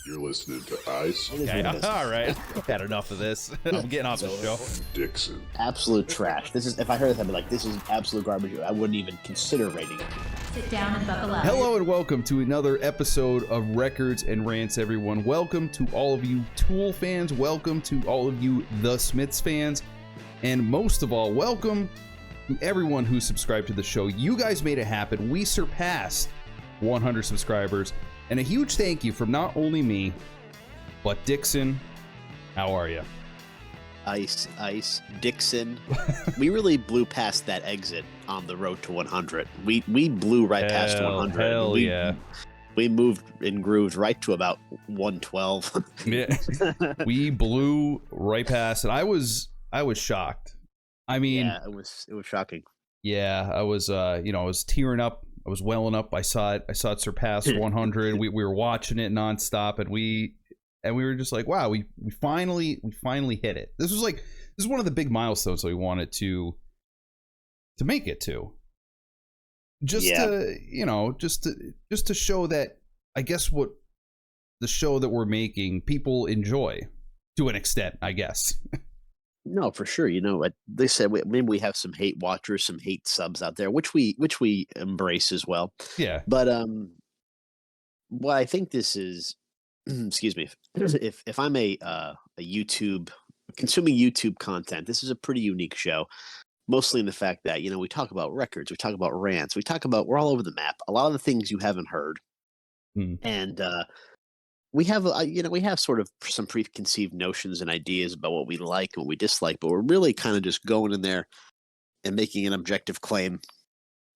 You're listening to Ice. Okay, all right. Had enough of this. I'm getting off the show. Dixon. Absolute trash. This is, if I heard this, I'd be like, this is absolute garbage. I wouldn't even consider rating it. Sit down and buckle up. Hello and welcome to another episode of Records and Rants, everyone. Welcome to all of you Tool fans. Welcome to all of you The Smiths fans. And most of all, welcome to everyone who subscribed to the show. You guys made it happen. We surpassed 100 subscribers. And a huge thank you from not only me, but Dixon. How are you? Ice, Dixon. We really blew past that exit on the road to 100. We blew right past 100. Hell yeah. We moved and grooved right to about 112. Yeah. We blew right past it. I was shocked. I mean, yeah, it was shocking. Yeah, I was I was tearing up. I was welling up. I saw it surpass 100. We were watching it nonstop, and we were just like, wow, we finally hit it. This is one of the big milestones that we wanted to make it to. Just to show that, I guess, what the show that we're making people enjoy to an extent, I guess. No, for sure. You know, they said maybe we have some hate watchers, some hate subs out there, which we embrace as well. Yeah. But what I think this is, excuse me, if I'm a YouTube consuming YouTube content, this is a pretty unique show. Mostly in the fact that, we talk about records, we talk about rants, we're all over the map. A lot of the things you haven't heard, and we have sort of some preconceived notions and ideas about what we like and what we dislike, but we're really kind of just going in there and making an objective claim,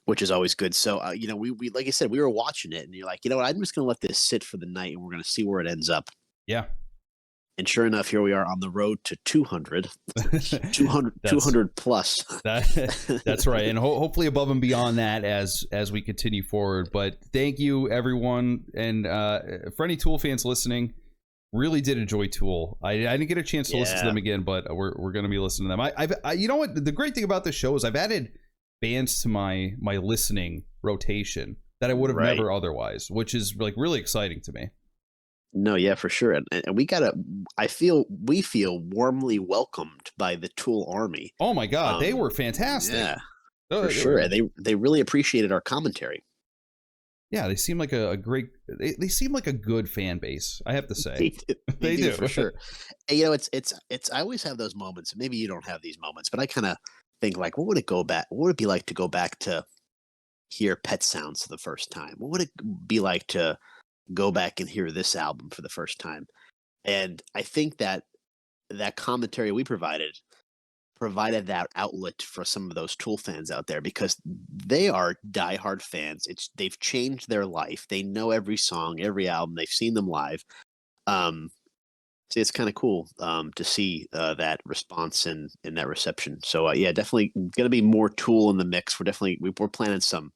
which is always good. So, we like I said, we were watching it, and you're like, you know what, I'm just going to let this sit for the night, and we're going to see where it ends up. Yeah. And sure enough, here we are on the road to 200 plus. That's right. And hopefully above and beyond that as we continue forward. But thank you, everyone. And for any Tool fans listening, really did enjoy Tool. I didn't get a chance to listen to them again, but we're going to be listening to them. I you know what? The great thing about this show is I've added bands to my listening rotation that I would have never otherwise, which is like really exciting to me. No, yeah, for sure. And we feel warmly welcomed by the Tool army. Oh my God, they were fantastic. Yeah, for sure. They really appreciated our commentary. Yeah, they seem like they seem like a good fan base, I have to say. They do for sure. And, it's I always have those moments. Maybe you don't have these moments, but I kind of think like, what would it be like to go back to hear Pet Sounds for the first time? What would it be like to go back and hear this album for the first time? And I think that commentary we provided that outlet for some of those Tool fans out there, because they are diehard fans. They've changed their life. They know every song, every album. They've seen them live. So it's kind of cool to see that response and that reception. So yeah, definitely going to be more Tool in the mix. We're planning some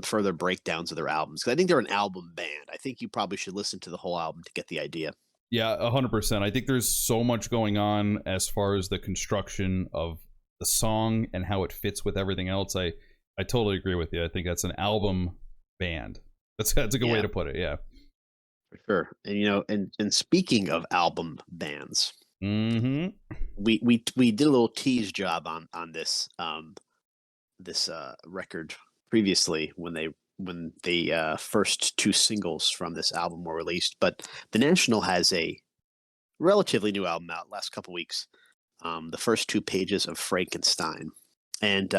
further breakdowns of their albums, because I think they're an album band. I think you probably should listen to the whole album to get the idea. Yeah, 100%. I think there's so much going on as far as the construction of the song and how it fits with everything else. I totally agree with you. I think that's an album band. That's a good way to put it. Yeah, for sure. And and speaking of album bands, we did a little tease job on this record previously when the first two singles from this album were released. But The National has a relatively new album out last couple weeks, the first 2 pages of Frankenstein. And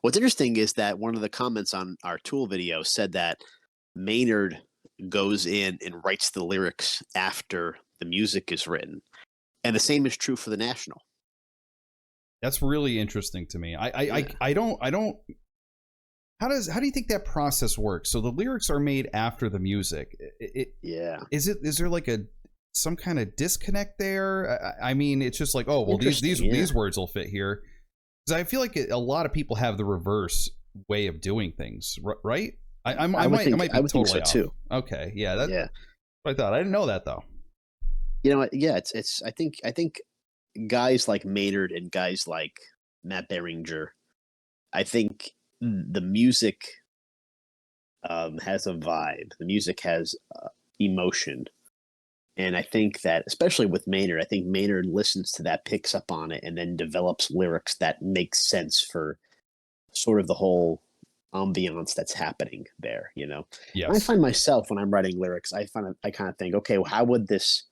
what's interesting is that one of the comments on our Tool video said that Maynard goes in and writes the lyrics after the music is written, and the same is true for The National. That's really interesting to me. I don't. How do you think that process works? So the lyrics are made after the music. Is there like some kind of disconnect there? I mean, it's just like, oh well, these words will fit here, because I feel like a lot of people have the reverse way of doing things, right? I might be totally off. Too. Okay, yeah, that's what I thought. I didn't know that though. You know what? Yeah, it's. I think guys like Maynard and guys like Matt Berringer, I think the music has a vibe. The music has emotion. And I think that, especially with Maynard, I think Maynard listens to that, picks up on it, and then develops lyrics that make sense for sort of the whole ambiance that's happening there. Yes. And I find myself when I'm writing lyrics, I kind of think, okay, well, how would this?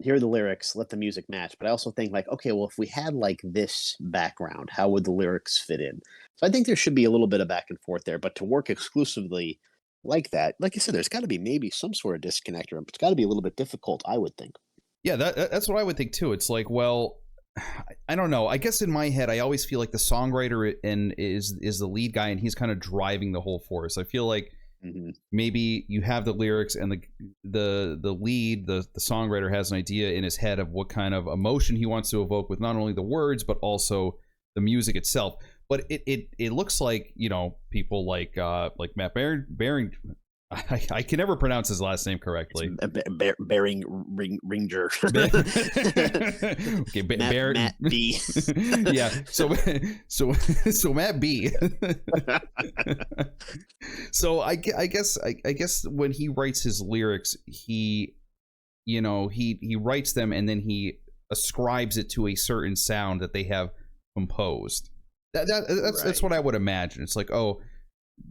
Here are the lyrics, let the music match. But I also think like, okay, well, if we had like this background, how would the lyrics fit in? So I think there should be a little bit of back and forth there. But to work exclusively like that, like you said, there's got to be maybe some sort of disconnect, or it's got to be a little bit difficult, I would think. Yeah, that's what I would think too. It's like, well, I don't know. I guess in my head, I always feel like the songwriter is the lead guy, and he's kind of driving the whole force. I feel like maybe you have the lyrics, and the lead, the songwriter has an idea in his head of what kind of emotion he wants to evoke with not only the words but also the music itself. But it looks like, people like Matt Baring. I can never pronounce his last name correctly. Baring Ringer. Okay, Matt B. Yeah. So Matt B. So I guess when he writes his lyrics, he writes them and then he ascribes it to a certain sound that they have composed. That's what I would imagine. It's like, oh,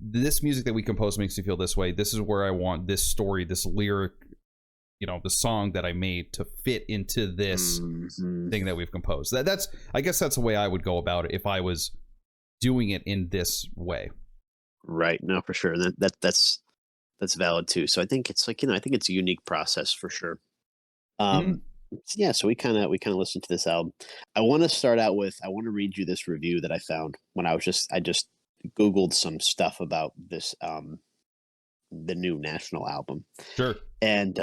this music that we compose makes me feel this way. This is where I want this story, this lyric, the song that I made to fit into this thing that we've composed. I guess that's the way I would go about it if I was doing it in this way. Right. No, for sure. That's valid too. So I think it's like, I think it's a unique process for sure. Yeah. So we kind of listened to this album. I want to read you this review that I found when I just Googled some stuff about this, the new National album. Sure. And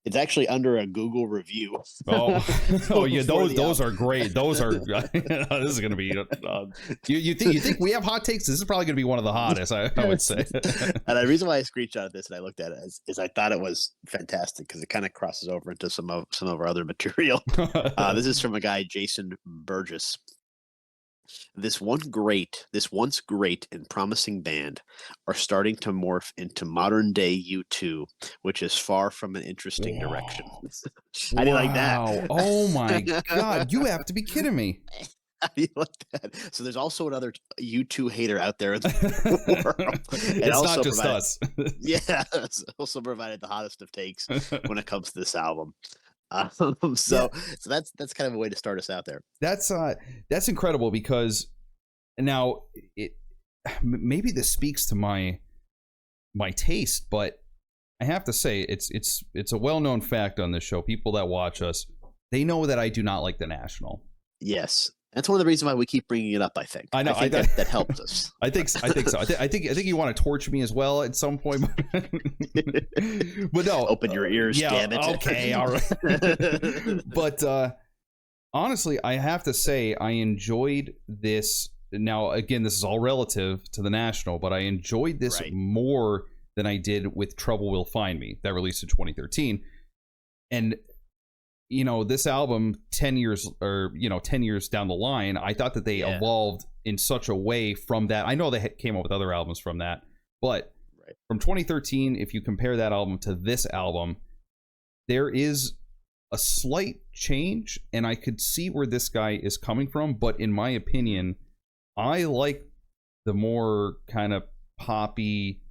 it's actually under a Google review. Oh yeah, those are great. Those are this is gonna be you think we have hot takes? This is probably gonna be one of the hottest, I would say. And the reason why I screenshotted this and I looked at it is I thought it was fantastic because it kind of crosses over into some of our other material. This is from a guy, Jason Burgess. This once great and promising band are starting to morph into modern day U2, which is far from an interesting direction. How do you like that? Oh my God, you have to be kidding me. How do you like that? So there's also another U2 hater out there in the world. It's not just us. Yeah, it's also provided the hottest of takes when it comes to this album. So that's kind of a way to start us out there. That's incredible because now maybe this speaks to my taste, but I have to say it's a well-known fact on this show. People that watch us, they know that I do not like the National. Yes. That's one of the reasons why we keep bringing it up. I think. I know. I think that helps us. I think so. I think you want to torture me as well at some point. But no. Open your ears. Yeah. Damn it. Okay. All right. But honestly, I have to say I enjoyed this. Now, again, this is all relative to the National, but I enjoyed this more than I did with Trouble Will Find Me, that released in 2013, and. This album 10 years down the line, I thought that they evolved in such a way from that. I know they came up with other albums from that, but from 2013, if you compare that album to this album, there is a slight change, and I could see where this guy is coming from. But in my opinion, I like the more kind of poppy,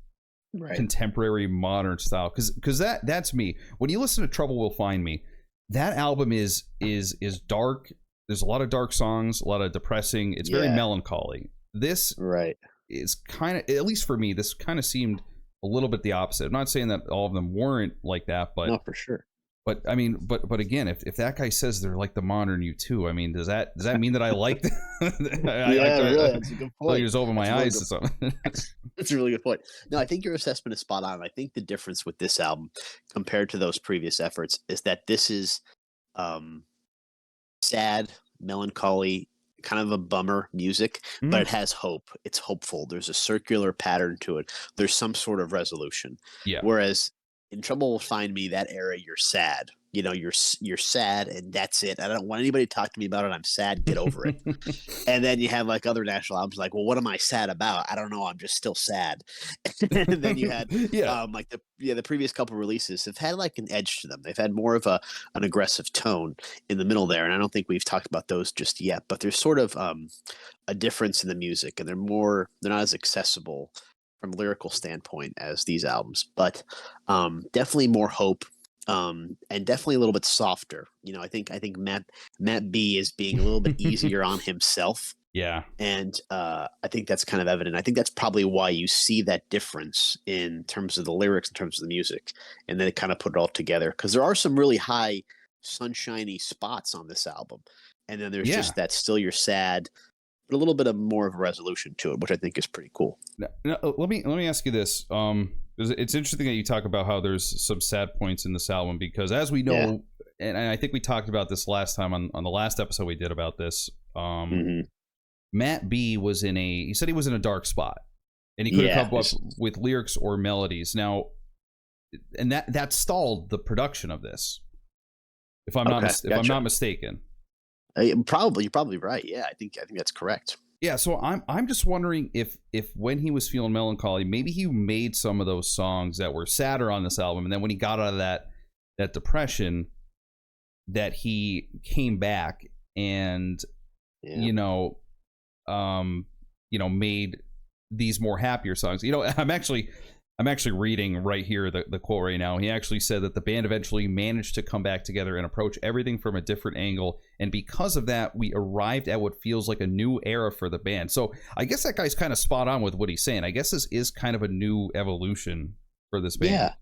contemporary, modern style, because that's me. When you listen to Trouble Will Find Me, that album is dark. There's a lot of dark songs, a lot of depressing. It's very melancholy. This is kind of, at least for me, this kind of seemed a little bit the opposite. I'm not saying that all of them weren't like that, but no, for sure. But I mean, but again, if that guy says they're like the modern U2, I mean, does that mean that I like them? Really, that's a good point. I just open my eyes to something. That's a really good point. No, I think your assessment is spot on. I think the difference with this album compared to those previous efforts is that this is sad, melancholy, kind of a bummer music, but it has hope. It's hopeful. There's a circular pattern to it. There's some sort of resolution. Yeah. Whereas In Trouble Will Find Me, that era, you're sad. You know, you're sad, and that's it. I don't want anybody to talk to me about it. I'm sad. Get over it. And then you have like other national albums, like, well, what am I sad about? I don't know. I'm just still sad. And then you had like the previous couple releases have had like an edge to them. They've had more of an aggressive tone in the middle there, and I don't think we've talked about those just yet. But there's sort of a difference in the music, and they're not as accessible from a lyrical standpoint as these albums, but definitely more hope. And definitely a little bit softer. You know, I think Matt B is being a little bit easier on himself. Yeah. And I think that's kind of evident. I think that's probably why you see that difference in terms of the lyrics, in terms of the music, and then it kind of put it all together. Because there are some really high, sunshiny spots on this album, and then there's just that Still You're Sad, but a little bit of more of a resolution to it, which I think is pretty cool. Now, let me ask you this. It's interesting that you talk about how there's some sad points in this album, because as we know, and I think we talked about this last time on the last episode we did about this, Matt B he said he was in a dark spot, and he couldn't come up with lyrics or melodies. Now, and that stalled the production of this, if I'm not mistaken. You're probably right. Yeah, I think that's correct. Yeah, so I'm just wondering if when he was feeling melancholy, maybe he made some of those songs that were sadder on this album, and then when he got out of that depression, that he came back and made these more happier songs. You know, I'm actually reading right here the quote right now. He actually said that the band eventually managed to come back together and approach everything from a different angle, and because of that, we arrived at what feels like a new era for the band. So I guess that guy's kind of spot on with what he's saying. I guess this is kind of a new evolution for this band. Yeah,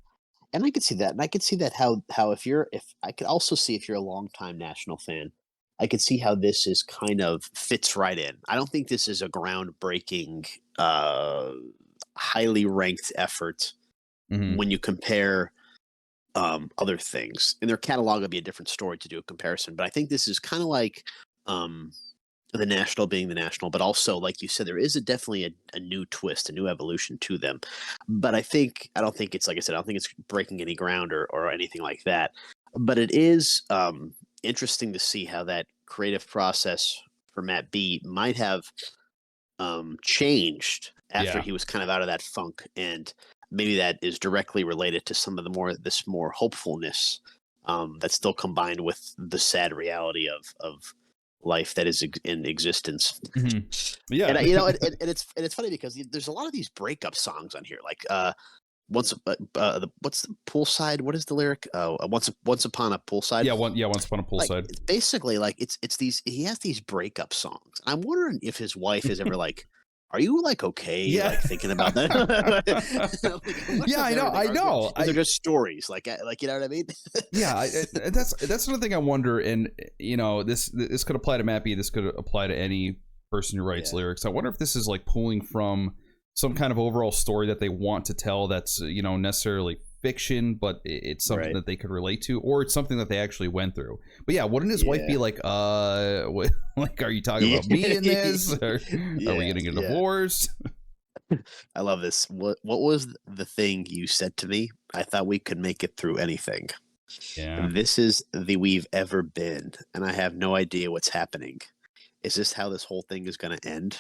and I could see that, and I could see that how I could also see if you're a longtime National fan, I could see how this is kind of fits right in. I don't think this is a groundbreaking, highly ranked effort when you compare other things. In their catalog, would be a different story to do a comparison, but I think this is kind of like the National being the National, but also, like you said, there is definitely a new twist, a new evolution to them. But I don't think it's, like I said, I don't think it's breaking any ground or anything like that. But it is interesting to see how that creative process for Matt B might have changed after he was kind of out of that funk, and maybe that is directly related to some of this more hopefulness that's still combined with the sad reality of life that is in existence. Yeah, and it's funny because there's a lot of these breakup songs on here, like what's the poolside? What is the lyric? Once upon a poolside. Once upon a poolside. Like, basically, like it's these. He has these breakup songs. I'm wondering if his wife is ever like, "Are you like okay?" Like thinking about that. I know. They're just stories, like you know what I mean? That's another thing I wonder. And this could apply to Matt B. This could apply to any person who writes lyrics. I wonder if this is like pulling from some kind of overall story that they want to tell that's necessarily fiction, but it's something that they could relate to, or it's something that they actually went through. But wouldn't his wife be like, what, like, are you talking about me in this? Or, are we getting a divorce? I love this. What was the thing you said to me? I thought we could make it through anything. Yeah. This is the we've ever been, and I have no idea what's happening. Is this how this whole thing is going to end?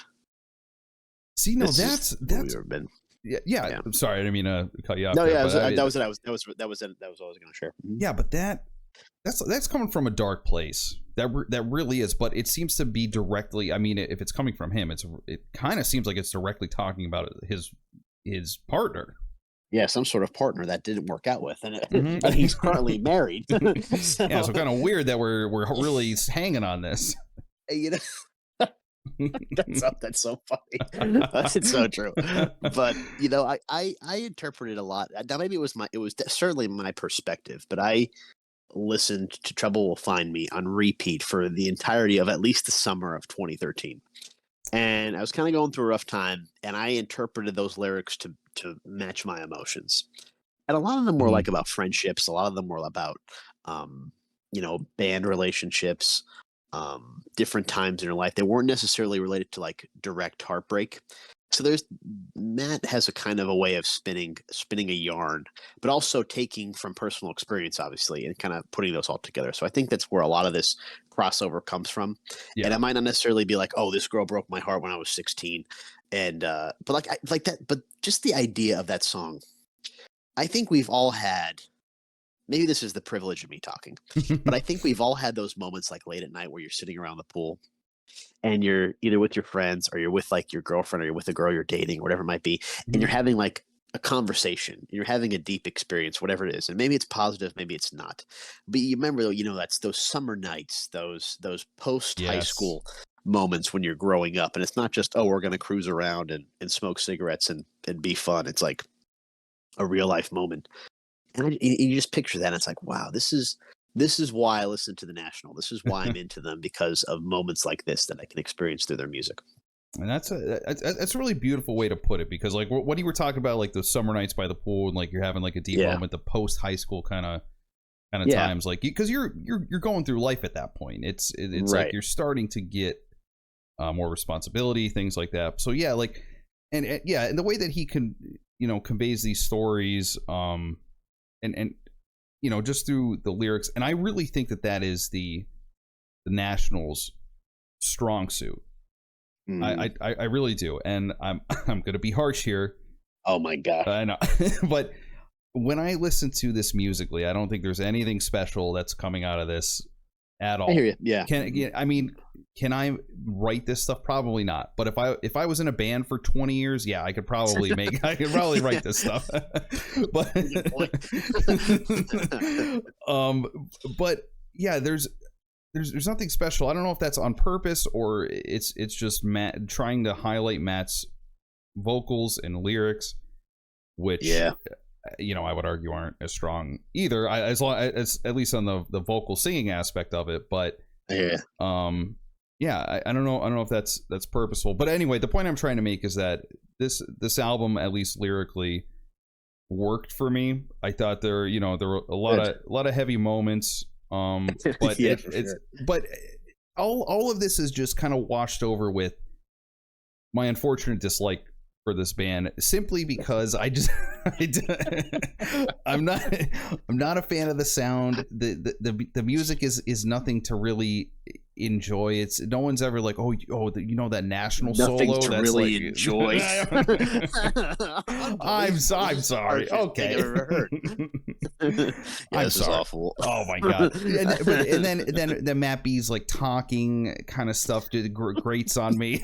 See, no, that's been. Yeah. I'm sorry, I didn't mean to cut you off. No, that was what I was going to share. Yeah, but that's coming from a dark place. That really is. But it seems to be directly. I mean, if it's coming from him, it kind of seems like it's directly talking about his partner. Yeah, some sort of partner that didn't work out with, and he's currently married. So kind of weird that we're really hanging on this. That's so funny. It's so true. But I interpreted a lot. Now maybe it was certainly my perspective, but I listened to Trouble Will Find Me on repeat for the entirety of at least the summer of 2013. And I was kind of going through a rough time, and I interpreted those lyrics to match my emotions. And a lot of them were like about friendships. A lot of them were about band relationships, different times in your life. They weren't necessarily related to like direct heartbreak. So there's Matt has a kind of a way of spinning a yarn, but also taking from personal experience, obviously, and kind of putting those all together. So I think that's where a lot of this crossover comes from. Yeah. And it might not necessarily be like, oh, this girl broke my heart when I was 16, and but like that. But just the idea of that song, I think we've all had. Maybe this is the privilege of me talking, but I think we've all had those moments like late at night where you're sitting around the pool and you're either with your friends or you're with like your girlfriend or you're with a girl you're dating or whatever it might be. And you're having like a conversation, you're having a deep experience, whatever it is. And maybe it's positive, maybe it's not, but you remember, that's those summer nights, those post high school moments when you're growing up. And it's not just, oh, we're going to cruise around and smoke cigarettes and be fun. It's like a real life moment. And you just picture that. And it's like, wow, this is why I listen to the National. This is why I'm into them, because of moments like this that I can experience through their music. And that's a really beautiful way to put it, because like what you were talking about, like those summer nights by the pool, and like you're having like a deep moment, the post high school kind of times, like because you're going through life at that point. It's right. Like you're starting to get more responsibility, things like that. So yeah, like and the way that he can conveys these stories, and just through the lyrics, and I really think that is the Nationals' strong suit. I really do, and I'm gonna be harsh here. Oh my god, I know, but when I listen to this musically, I don't think there's anything special that's coming out of this at all. I hear you. Yeah. Can I write this stuff? Probably not. But if I was in a band for 20 years, yeah, I could probably write this stuff. But but yeah, there's nothing special. I don't know if that's on purpose or it's just Matt trying to highlight Matt's vocals and lyrics, which I would argue aren't as strong either. As long as at least on the vocal singing aspect of it, but I don't know. I don't know if that's purposeful. But anyway, the point I'm trying to make is that this album, at least lyrically, worked for me. I thought there were a lot of heavy moments. But but all of this is just kind of washed over with my unfortunate dislike for this band, simply because I'm not a fan of the sound. The music is nothing to really enjoy. It's no one's ever like, that National nothing solo to that's really like, enjoy. I'm sorry. Okay. I've ever heard. I'm this sorry. is awful. Oh my god. And then Matt B's like talking kind of stuff grates on me.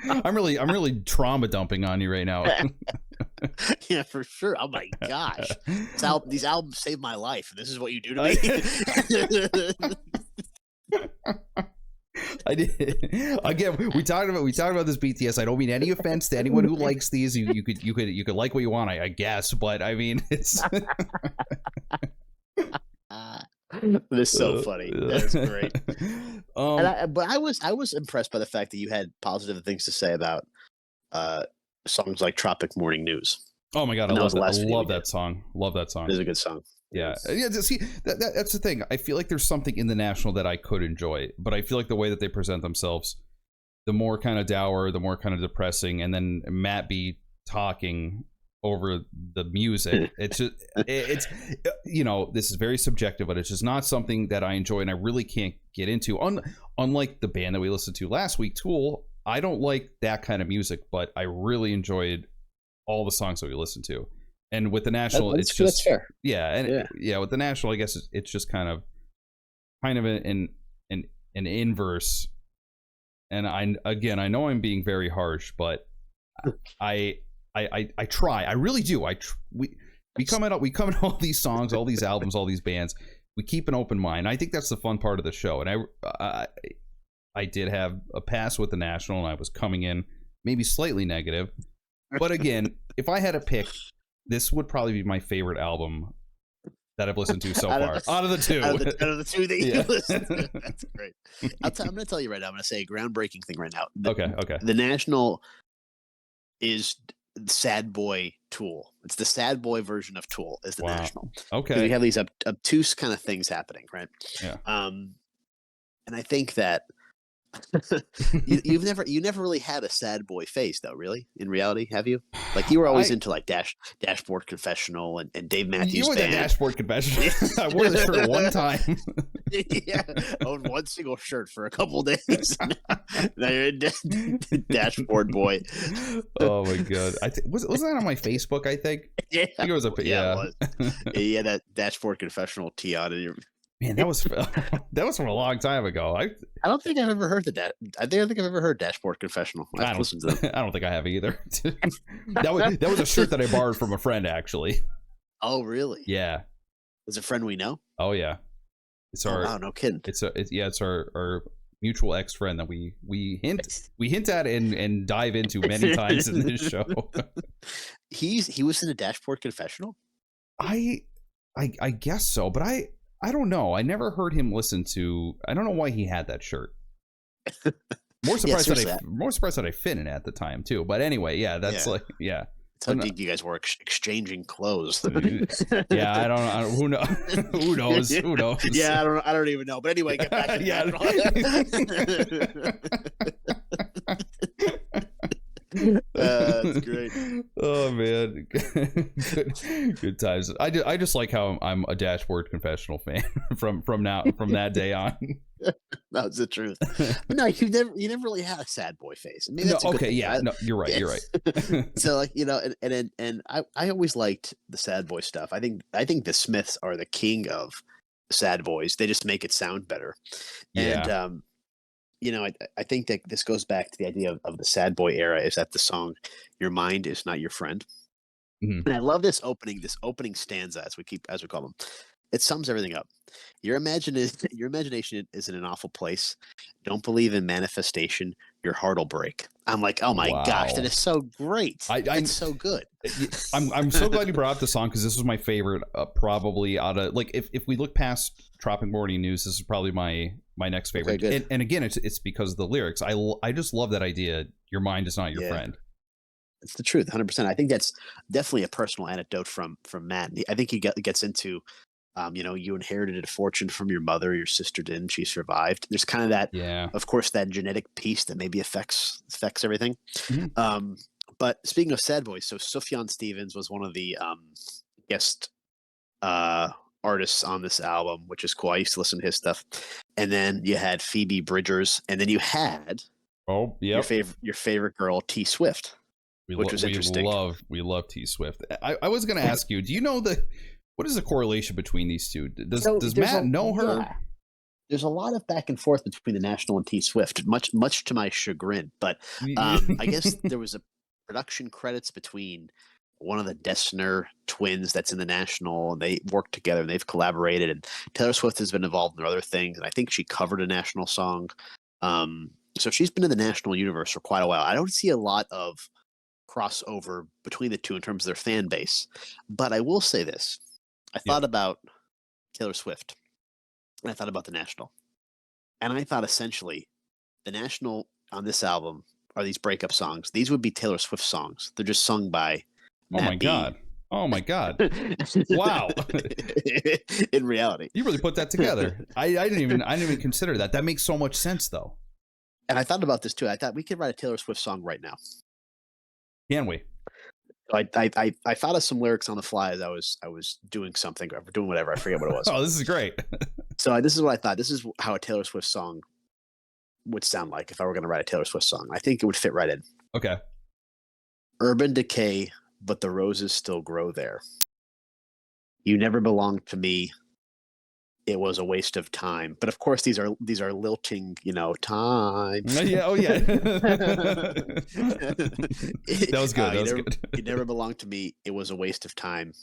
I'm really trauma dumping on you right now. Yeah, for sure. Oh my gosh, these albums saved my life. This is what you do to me. I did. Again, we talked about this BTS. I don't mean any offense to anyone who likes these. You could like what you want, I guess. But I mean, it's This is so funny. That's great. But I was impressed by the fact that you had positive things to say about songs like Tropic Morning News. Oh my god, I love that song. Love that song. It is a good song. Yeah. See, that's the thing. I feel like there's something in the National that I could enjoy, but I feel like the way that they present themselves, the more kind of dour, the more kind of depressing, and then Matt B talking over the music. It's just, it's this is very subjective, but it's just not something that I enjoy, and I really can't get into. Unlike the band that we listened to last week, Tool, I don't like that kind of music, but I really enjoyed all the songs that we listened to. And with the National, it's just that's fair. Yeah, and with the National, I guess it's just kind of an inverse. And I know I'm being very harsh, but I try. I really do. We come at all these songs, all these albums, all these bands. We keep an open mind. I think that's the fun part of the show. And I did have a pass with the National, and I was coming in maybe slightly negative. But again, if I had to pick, this would probably be my favorite album that I've listened to so far. Out of the two. Out of the two that you listened to. That's great. I'm going to tell you right now. I'm going to say a groundbreaking thing right now. Okay. The National is sad boy Tool. It's the sad boy version of Tool is the National. Okay. We have these obtuse kind of things happening, right? Yeah. And I think that you never really had a sad boy face though, really? In reality, have you? Like you were always into like Dashboard Confessional and Dave Matthews You were the Band. Dashboard Confessional. I wore the shirt one time. Yeah, owned one single shirt for a couple days. Now you're a Dashboard boy. Oh my god! Wasn't that on my Facebook? I think. Yeah, I think it was a yeah. It was. Yeah, that Dashboard Confessional tee on it. Man, that was from a long time ago. I don't think I've ever heard I think I've ever heard Dashboard Confessional. I don't think I have either. that was a shirt that I borrowed from a friend, actually. Oh, really? Yeah. Is a friend we know? Oh yeah. It's our. Oh, wow, no kidding. It's our mutual ex friend that we hint at and dive into many times in this show. He was in a Dashboard Confessional? I guess so, but I don't know. I never heard him listen to. I don't know why he had that shirt. More surprised that I fit in it at the time too. But anyway, yeah, that's like yeah. How deep you guys were exchanging clothes? Yeah, I don't. Who knows? Who knows? Who knows? Yeah, I don't even know. But anyway, get back to that's great. Oh man, good times. I just like how I'm a Dashboard Confessional fan from that day on. That's the truth. But no, you never really had a sad boy face. I mean, no, okay, yeah, no, you're right. You're right. So like and I always liked the sad boy stuff. I think the Smiths are the king of sad boys. They just make it sound better. Yeah. And I think that this goes back to the idea of the sad boy era. Is that the song "Your Mind Is Not Your Friend"? Mm-hmm. And I love this opening stanza, as we call them. It sums everything up. Your imagination is in an awful place. Don't believe in manifestation. Your heart will break. I'm like, oh my gosh, that is so great. It's so good. I'm so glad you brought up the song because this was my favorite. Probably out of like if we look past Tropic Morning News, this is probably my next favorite. Okay, and again, it's because of the lyrics. I just love that idea. Your mind is not your friend. It's the truth, 100%. I think that's definitely a personal anecdote from Matt. I think he gets into. You inherited a fortune from your mother, your sister didn't, she survived. There's kind of that, of course, that genetic piece that maybe affects everything. Mm-hmm. But speaking of sad boys, so Sufjan Stevens was one of the guest artists on this album, which is cool. I used to listen to his stuff. And then you had Phoebe Bridgers, and then you had your favorite girl, T Swift, which was interesting. We love T Swift. I was going to ask you, do you know what is the correlation betwin these two? Does Matt know her? Yeah. There's a lot of back and forth between the National and T Swift, much to my chagrin. But I guess there was a production credits between one of the Dessner twins that's in the National, and they worked together and they've collaborated. And Taylor Swift has been involved in other things, and I think she covered a National song. So she's been in the National universe for quite a while. I don't see a lot of crossover between the two in terms of their fan base, but I will say this. I thought about Taylor Swift, and I thought about the National, and I thought essentially the National on this album are these breakup songs. These would be Taylor Swift songs. They're just sung by Matt B. Oh my god! Wow. In reality, you really put that together. I didn't even consider that. That makes so much sense, though. And I thought about this too. I thought we could write a Taylor Swift song right now. Can we? I thought of some lyrics on the fly as I was doing something or doing whatever. I forget what it was. Oh, this is great. So this is what I thought. This is how a Taylor Swift song would sound like if I were going to write a Taylor Swift song. I think it would fit right in. Okay. Urban decay, but the roses still grow there. You never belonged to me. It was a waste of time. But of course, these are lilting, time. Yeah. Oh yeah. That was good. That was good. You never belonged to me. It was a waste of time.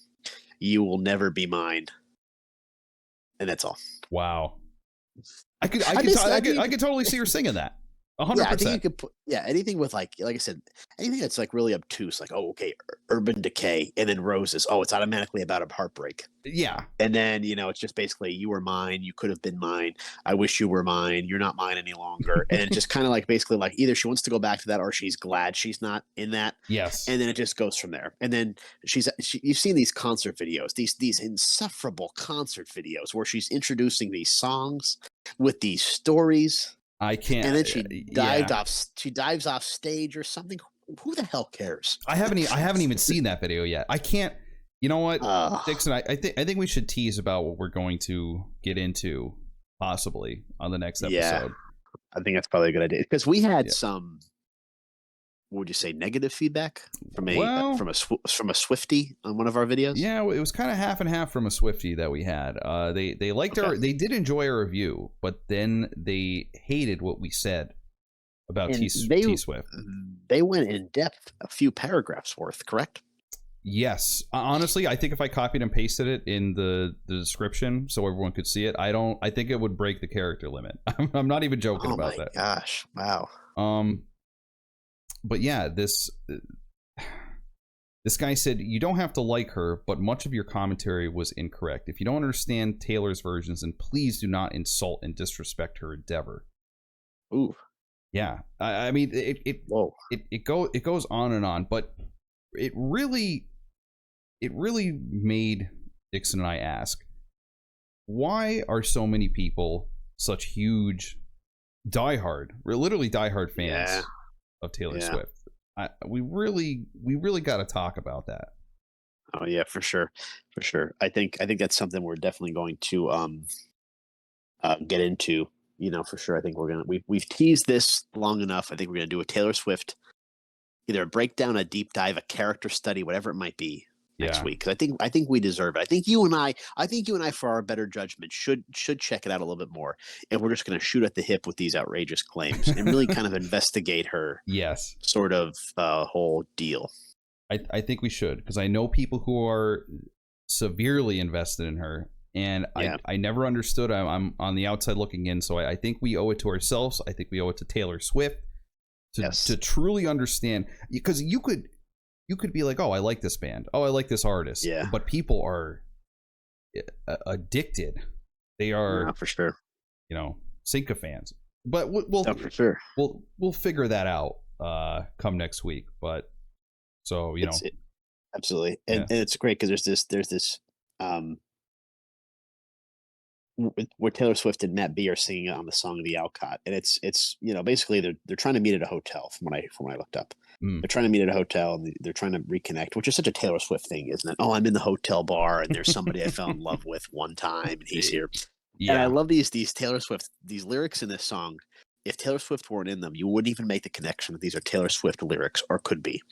You will never be mine. And that's all. Wow. I could totally see her singing that. 100%. Yeah, I think you could put anything with like I said, anything that's like really obtuse, like urban decay, and then roses. Oh, it's automatically about a heartbreak. Yeah, and then it's just basically you were mine, you could have been mine. I wish you were mine. You're not mine any longer. And it's just kind of like basically like either she wants to go back to that or she's glad she's not in that. Yes, and then it just goes from there. And then you've seen these concert videos, these insufferable concert videos where she's introducing these songs with these stories. I can't. And then she dives off stage or something. Who the hell cares? I haven't even seen that video yet. I can't. You know what, Dixon? I think we should tease about what we're going to get into possibly on the next episode. Yeah, I think that's probably a good idea because we had some. What would you say? Negative feedback from a Swiftie on one of our videos. Yeah, it was kind of half and half from a Swiftie that we had. They liked they did enjoy our review, but then they hated what we said about T Swift. They went in depth, a few paragraphs worth, correct? Yes, honestly, I think if I copied and pasted it in the description so everyone could see it, I think it would break the character limit. I'm not even joking about that. Oh my gosh! Wow. But yeah, this guy said, you don't have to like her, but much of your commentary was incorrect. If you don't understand Taylor's versions, then please do not insult and disrespect her endeavor. Ooh. Yeah. I mean, it goes on and on, but it really made Dixon and I ask, why are so many people such huge literally diehard fans of Taylor Swift? We really got to talk about that. Oh yeah, for sure. I think that's something we're definitely going to get into. You know, for sure. I think we've teased this long enough. I think we're gonna do a Taylor Swift, either a breakdown, a deep dive, a character study, whatever it might be next week. Because I think we deserve it. I think you and I, for our better judgment, should check it out a little bit more. And we're just gonna shoot at the hip with these outrageous claims and really kind of investigate her. Yes. Sort of whole deal. I think we should, because I know people who are severely invested in her. And I never understood. I'm on the outside looking in, so I think we owe it to ourselves. I think we owe it to Taylor Swift to truly understand. Because you could be like, oh, I like this band. Oh, I like this artist. Yeah. But people are addicted. They are, for sure. You know, sycophants. But we'll for sure. We'll figure that out come next week. But so absolutely, and it's great because there's this. Where Taylor Swift and Matt B are singing on the song "The Alcott," and it's basically they're trying to meet at a hotel from when I looked up. They're trying to meet at a hotel and they're trying to reconnect, which is such a Taylor Swift thing, isn't it? Oh, I'm in the hotel bar and there's somebody I fell in love with one time and he's here. Yeah. And I love these Taylor Swift, these lyrics in this song. If Taylor Swift weren't in them, you wouldn't even make the connection that these are Taylor Swift lyrics, or could be.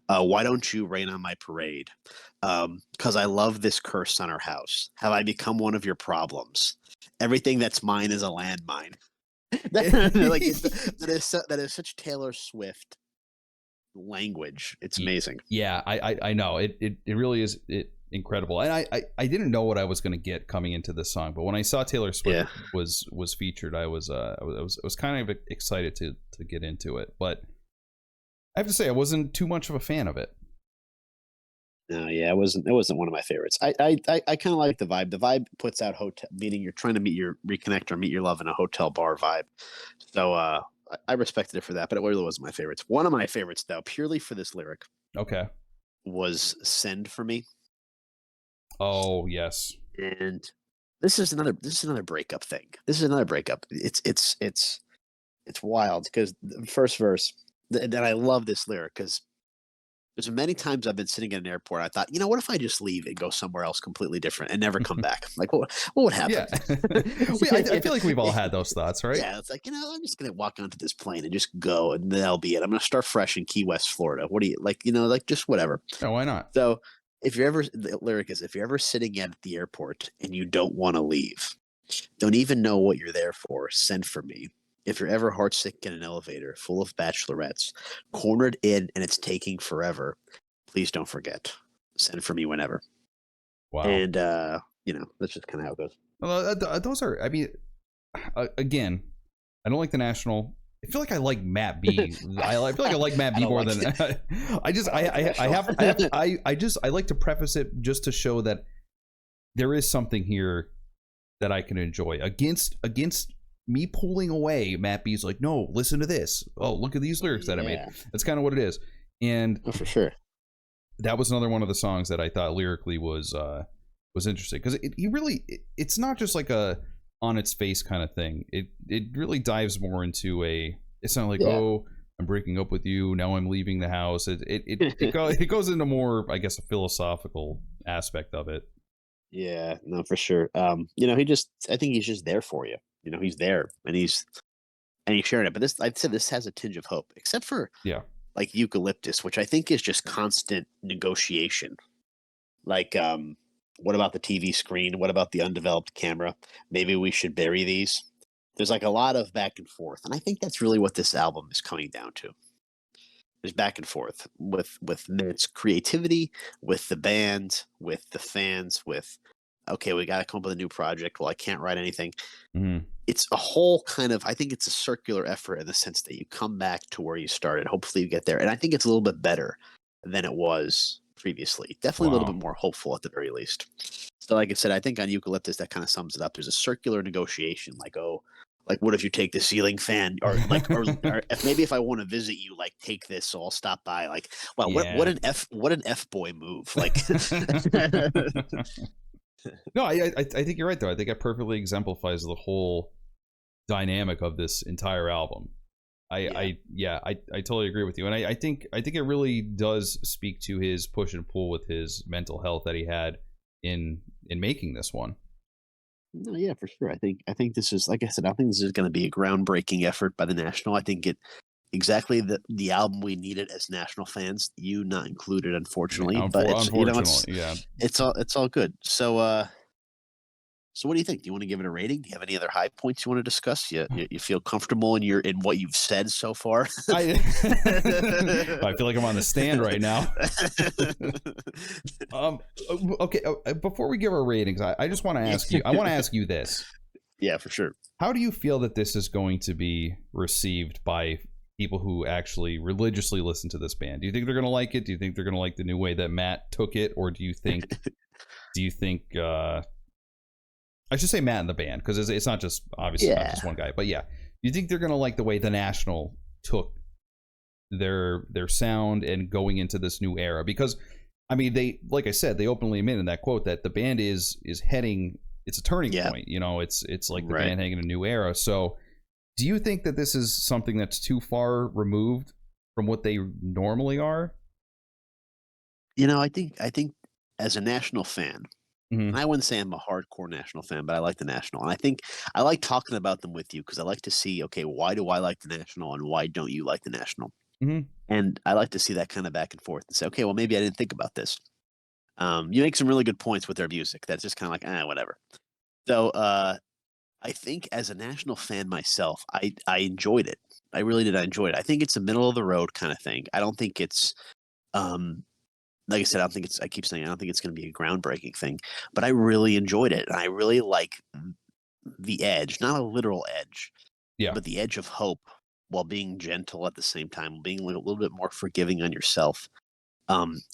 Why don't you rain on my parade? Because I love this curse on our house. Have I become one of your problems? Everything that's mine is a landmine. That is such Taylor Swift language. It's amazing. Yeah, I know. It really is incredible. And I didn't know what I was going to get coming into this song, but when I saw Taylor Swift was featured, I was kind of excited to get into it. But I have to say, I wasn't too much of a fan of it. No, yeah, it wasn't one of my favorites. I kind of like the vibe. The vibe puts out hotel, meaning you're trying to reconnect or meet your love in a hotel bar vibe. So I respected it for that, but it really wasn't my favorites. One of my favorites, though, purely for this lyric, was "Send for Me." Oh yes, and this is another breakup thing. This is another breakup. It's wild because the first verse, and I love this lyric because there's many times I've been sitting at an airport. I thought, what if I just leave and go somewhere else completely different and never come back? Like, what would happen? Yeah. I feel like we've all had those thoughts, right? Yeah, it's like, I'm just gonna walk onto this plane and just go, and that'll be it. I'm gonna start fresh in Key West, Florida. What do you like? Just whatever. No, why not? So the lyric is, if you're ever sitting at the airport and you don't want to leave, don't even know what you're there for, send for me. If you're ever heartsick in an elevator full of bachelorettes, cornered in and it's taking forever, please don't forget. Send for me whenever. Wow. And, that's just kind of how it goes. Well, those are, I mean, again, I don't like the National. I feel like I like Matt B. I feel like I like Matt B more than I like to preface it just to show that there is something here that I can enjoy against me pulling away. Matt B's like, no, listen to this. Oh, look at these lyrics that I made. That's kind of what it is. And for sure, that was another one of the songs that I thought lyrically was interesting, because it's not just like a on its face kind of thing. It really dives more into it's not like, oh, I'm breaking up with you, now I'm leaving the house. It goes into more, I guess, a philosophical aspect of it. Yeah, no, for sure. I think he's just there for you. He's there and he's sharing it. But I'd say this has a tinge of hope, except for like Eucalyptus, which I think is just constant negotiation. Like, what about the TV screen? What about the undeveloped camera? Maybe we should bury these. There's like a lot of back and forth, and I think that's really what this album is coming down to. There's back and forth with Matt's creativity, with the band, with the fans, with okay, we got to come up with a new project. Well, I can't write anything. Mm-hmm. It's a whole kind of, I think it's a circular effort in the sense that you come back to where you started. Hopefully you get there. And I think it's a little bit better than it was previously. Definitely a little bit more hopeful at the very least. So like I said, I think on Eucalyptus, that kind of sums it up. There's a circular negotiation, like, oh, like, what if you take the ceiling fan, or like, or if I want to visit you, like, take this, so I'll stop by. Like, wow, what an F boy move. Like, no, I think you're right though. I think it perfectly exemplifies the whole dynamic of this entire album. I totally agree with you, and I think it really does speak to his push and pull with his mental health that he had in making this one. No, yeah, for sure. I think this is, like I said, I think this is going to be a groundbreaking effort by the National. I think exactly the album we needed as National fans. You not included, unfortunately. It's all good. So what do you think? Do you want to give it a rating? Do you have any other high points you want to discuss? You feel comfortable in what you've said so far? I feel like I'm on the stand right now. Okay. Before we give our ratings, I just want to ask you. I want to ask you this. Yeah, for sure. How do you feel that this is going to be received by people who actually religiously listen to this band? Do you think they're going to like it? Do you think they're going to like the new way that Matt took it, or do you think I should say Matt and the band, because it's not just obviously not just one guy, but yeah, you think they're gonna like the way the National took their sound and going into this new era? Because I mean, they, like I said, they openly admit in that quote that the band is heading, it's a turning point. It's like the band heading in a new era. So, do you think that this is something that's too far removed from what they normally are? I think as a National fan. Mm-hmm. I wouldn't say I'm a hardcore National fan, but I like the National. And I think I like talking about them with you because I like to see, okay, why do I like the National and why don't you like the National? Mm-hmm. And I like to see that kind of back and forth and say, okay, well, maybe I didn't think about this. You make some really good points with their music. That's just kind of like, whatever. So I think as a National fan myself, I enjoyed it. I really did. I enjoyed it. I think it's a middle of the road kind of thing. I don't think it's like I said, I keep saying I don't think it's going to be a groundbreaking thing, but I really enjoyed it. And I really like the edge, not a literal edge, but the edge of hope while being gentle at the same time, being a little bit more forgiving on yourself,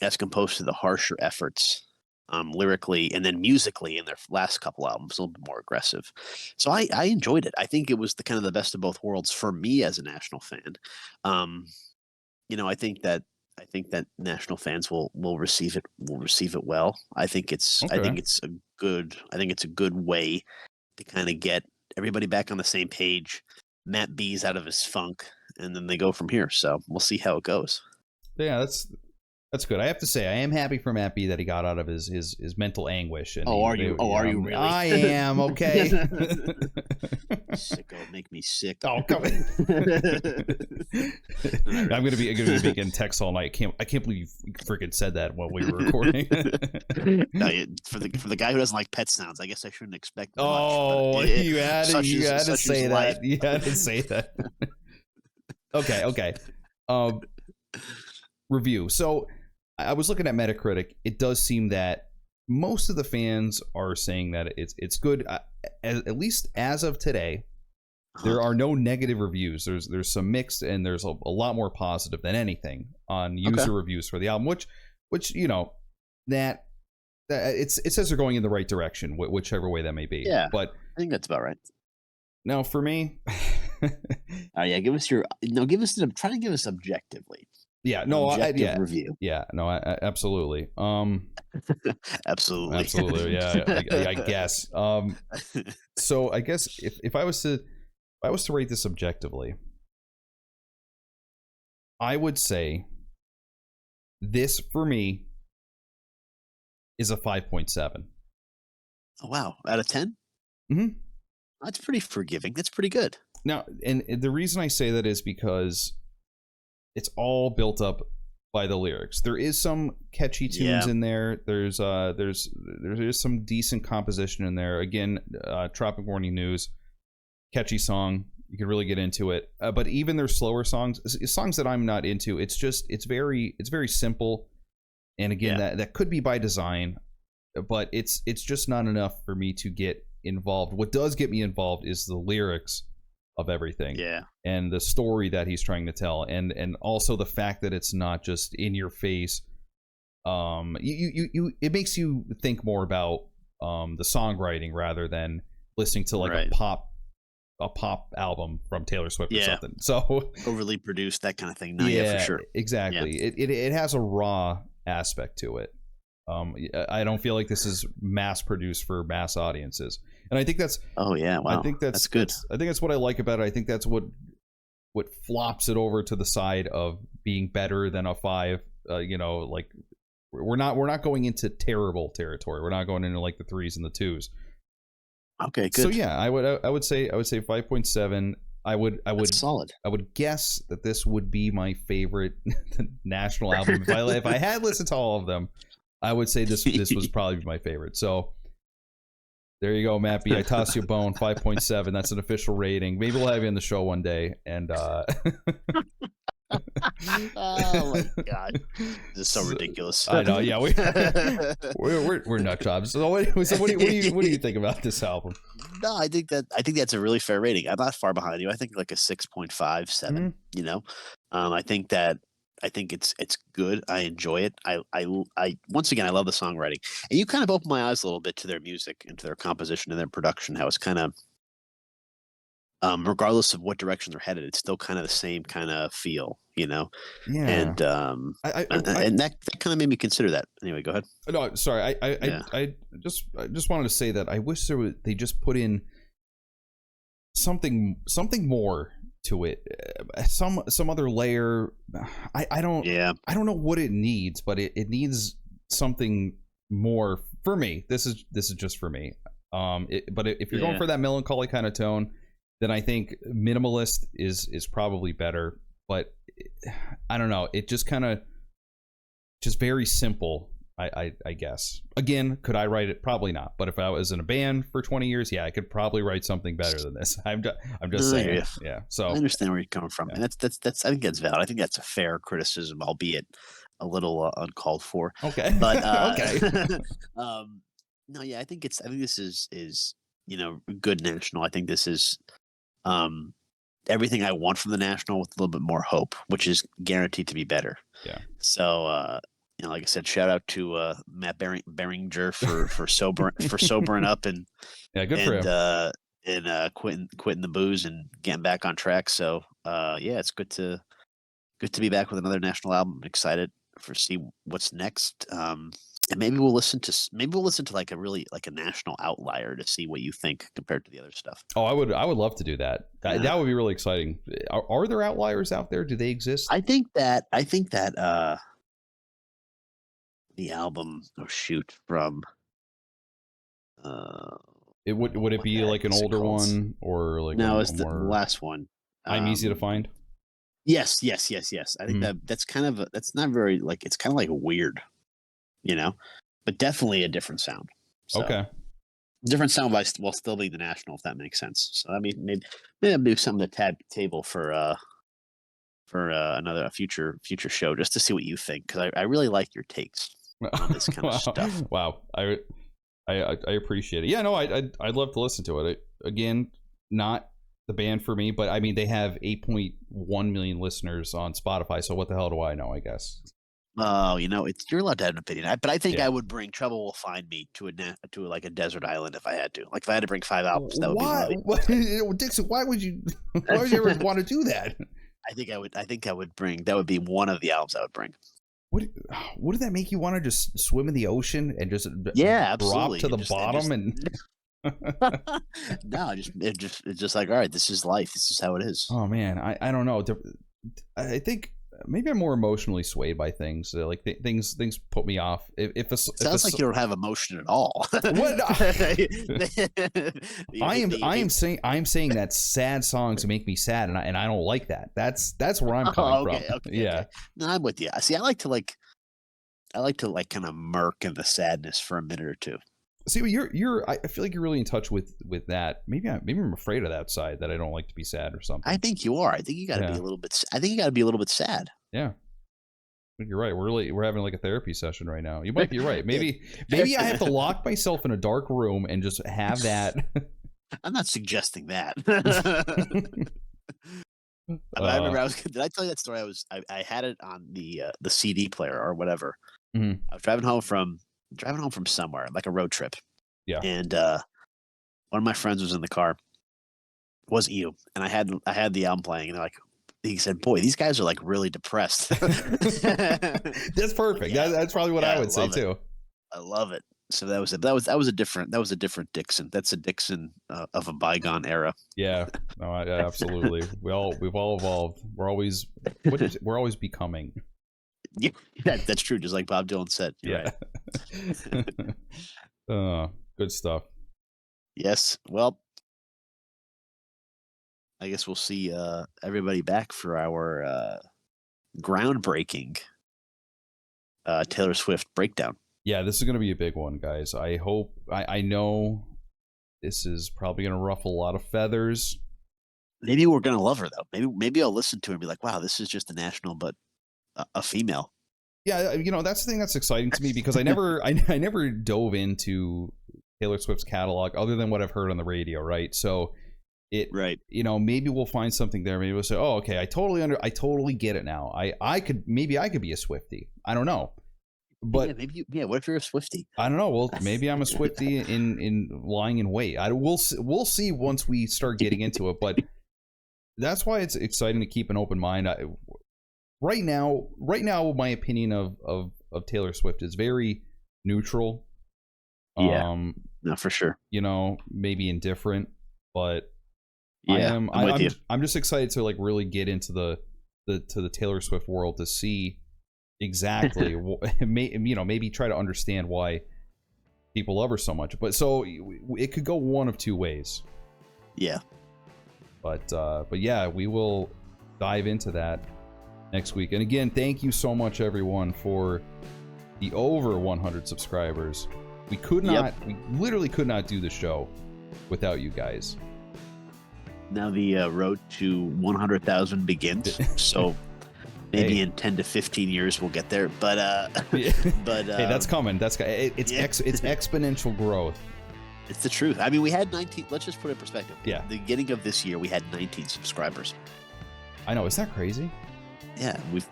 as composed to the harsher efforts, lyrically and then musically in their last couple albums, a little bit more aggressive. So I enjoyed it. I think it was the kind of the best of both worlds for me as a National fan. I think that National fans will receive it well. I think it's a good way to kind of get everybody back on the same page. Matt B's out of his funk, and then they go from here. So we'll see how it goes. Yeah, that's good. I have to say, I am happy for Matt B that he got out of his mental anguish. And are you really? I am. Okay. Sicko, make me sick. Oh, come on. I'm gonna be getting texts all night. I can't believe you freaking said that while we were recording. No, for the guy who doesn't like pet sounds, I guess I shouldn't expect much. Oh, you had to say that. You had to say that. Okay. Review. So I was looking at Metacritic. It does seem that most of the fans are saying that it's good. At least as of today, there are no negative reviews. There's some mixed, and there's a lot more positive than anything on user reviews for the album. Which that it says they're going in the right direction, whichever way that may be. Yeah, but I think that's about right. Now for me, give us try to give us objectively. Yeah, no, objective review. Yeah, no, absolutely. Absolutely. Absolutely, yeah, I guess. So I guess if I was to rate this objectively, I would say this for me is a 5.7. Oh, wow, out of 10? Mm-hmm. That's pretty forgiving. That's pretty good. Now, and the reason I say that is because it's all built up by the lyrics. There is some catchy tunes in there. There's some decent composition in there. Again, Tropic Morning News, catchy song. You can really get into it. But even their slower songs that I'm not into, it's very simple. And again, that could be by design, but it's just not enough for me to get involved. What does get me involved is the lyrics of everything, and the story that he's trying to tell, and also the fact that it's not just in your face. It makes you think more about the songwriting rather than listening to like a pop album from Taylor Swift or something. So overly produced, that kind of thing. No, for sure, exactly. It has a raw aspect to it. I don't feel like this is mass produced for mass audiences, and I think that's I think that's good. I think that's what I like about it. I think that's what flops it over to the side of being better than a 5. Like we're not going into terrible territory. We're not going into like the 3s and the 2s. Okay, good. So yeah, I would say 5.7. I would solid. I would guess that this would be my favorite national album. If I had listened to all of them, I would say this was probably my favorite. So there you go, Matt B. I toss you a bone. 5.7. That's an official rating. Maybe we'll have you on the show one day. And oh my god, this is so ridiculous. I know. Yeah, we're nut jobs. So what do you think about this album? No, I think that's a really fair rating. I'm not far behind you. I think like a 6.5, 7. You know, I think it's good. I enjoy it. I once again, I love the songwriting, and you kind of opened my eyes a little bit to their music and to their composition and their production. How it's kind of, regardless of what direction they're headed, it's still kind of the same kind of feel, you know. Yeah. And and that kind of made me consider that. Anyway, go ahead. No, sorry. I just wanted to say that I wish they just put in something more to it, some other layer. I don't know what it needs, but it needs something more for me. This is just for me. But if you're going for that melancholy kind of tone, then I think minimalist is probably better. But I don't know. It just kind of just very simple. I guess. Again, could I write it? Probably not. But if I was in a band for 20 years, I could probably write something better than this. I'm just saying. Yeah. So I understand where you're coming from, and that's I think that's valid. I think that's a fair criticism, albeit a little uncalled for. Okay. But okay. no, I think this is good national. I think this is everything I want from the national with a little bit more hope, which is guaranteed to be better. Yeah. So like I said, shout out to Matt Beringer for sobering up and good for him. And quitting the booze and getting back on track. So it's good to be back with another national album. I'm excited for see what's next. And maybe we'll listen to like a national outlier to see what you think compared to the other stuff. Oh, I would love to do that. That would be really exciting. Are there outliers out there? Do they exist? I think that the album from would it be like an older one or like it's the last one. I'm Easy to Find. Yes. I think that's that's not very like, it's kind of like weird, but definitely a different sound. So, okay. Different sound while still being the national, if that makes sense. So I mean, maybe I'll do something to table for a future show just to see what you think, because I really like your takes on this kind of stuff. Wow, I appreciate it. Yeah, no, I'd love to listen to it. Again, not the band for me, but I mean they have 8.1 million listeners on Spotify. So what the hell do I know? I guess. Oh, you're allowed to have an opinion, but I think I would bring Trouble Will Find Me to like a desert island if I had to. Like if I had to bring 5 albums, that would be Dixon, why would you ever want to do that? I think I would bring. That would be one of the albums I would bring. What did that make you want to just swim in the ocean and just drop to the bottom and? No, it's just like, all right, this is life. This is how it is. Oh man, I don't know. I think maybe I'm more emotionally swayed by things. Like things put me off. Sounds like you don't have emotion at all. What? I am saying that sad songs make me sad, and I don't like that. That's where I'm coming from. Okay, yeah. Okay. No, I'm with you. See, I like to kind of murk in the sadness for a minute or two. See, I feel like you're really in touch with that. Maybe I'm afraid of that side, that I don't like to be sad or something. I think you are. I think you got to be a little bit. I think you got to be a little bit sad. Yeah, I think you're right. We're having like a therapy session right now. You might be right. Maybe I have to lock myself in a dark room and just have that. I'm not suggesting that. I remember did I tell you that story? I had it on the CD player or whatever. Mm-hmm. I was driving home from somewhere, like a road trip. Yeah. And one of my friends was in the car. Wasn't you? And I had the album playing, and he said, "Boy, these guys are like really depressed." That's perfect. Yeah. That's probably what I would say too. I love it. So that was a different Dixon. That's a Dixon of a bygone era. Yeah. No, absolutely. We've all evolved. We're always becoming. Yeah, that's true. Just like Bob Dylan said. You're right. Good stuff. Yes. Well, I guess we'll see everybody back for our groundbreaking Taylor Swift breakdown. Yeah, this is going to be a big one, guys. I hope. I know this is probably going to ruffle a lot of feathers. Maybe we're going to love her though. Maybe I'll listen to her and be like, "Wow, this is just a national, but a female." Yeah, that's the thing that's exciting to me, because I never dove into Taylor Swift's catalog other than what I've heard on the radio, right? So maybe we'll find something there. Maybe we'll say, "Oh, okay, I totally get it now. I could be a Swiftie. I don't know." But what if you're a Swiftie? I don't know. Well, maybe I'm a Swiftie in lying in wait. We'll see once we start getting into it, but that's why it's exciting to keep an open mind. Right now, my opinion of Taylor Swift is very neutral. Yeah, no, for sure. Maybe indifferent, but yeah, I'm just excited to like really get into the Taylor Swift world to see exactly maybe try to understand why people love her so much. But so it could go one of two ways. Yeah. But yeah, we will dive into that next week. And again, thank you so much, everyone, for the over 100 subscribers. We literally could not do the show without you guys. Now the road to 100,000 begins. So maybe in 10 to 15 years we'll get there. But hey, that's coming. It's exponential growth. It's the truth. I mean, we had 19. Let's just put it in perspective. Yeah. At the beginning of this year, we had 19 subscribers. I know. Isn't that crazy? Yeah, we've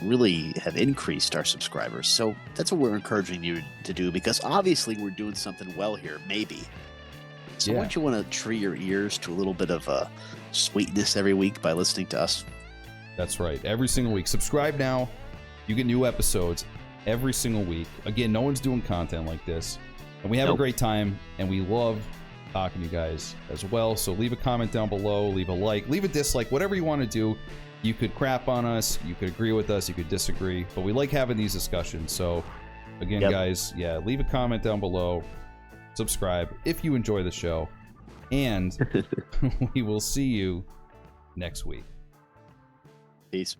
really have increased our subscribers. So that's what we're encouraging you to do, because obviously we're doing something well here, maybe. So why don't you want to treat your ears to a little bit of sweetness every week by listening to us? That's right. Every single week. Subscribe now. You get new episodes every single week. Again, no one's doing content like this. And we have a great time, and we love talking to you guys as well. So leave a comment down below, leave a like, leave a dislike, whatever you want to do. You could crap on us, you could agree with us, you could disagree, but we like having these discussions. So again, guys, leave a comment down below, subscribe if you enjoy the show, and we will see you next week. Peace.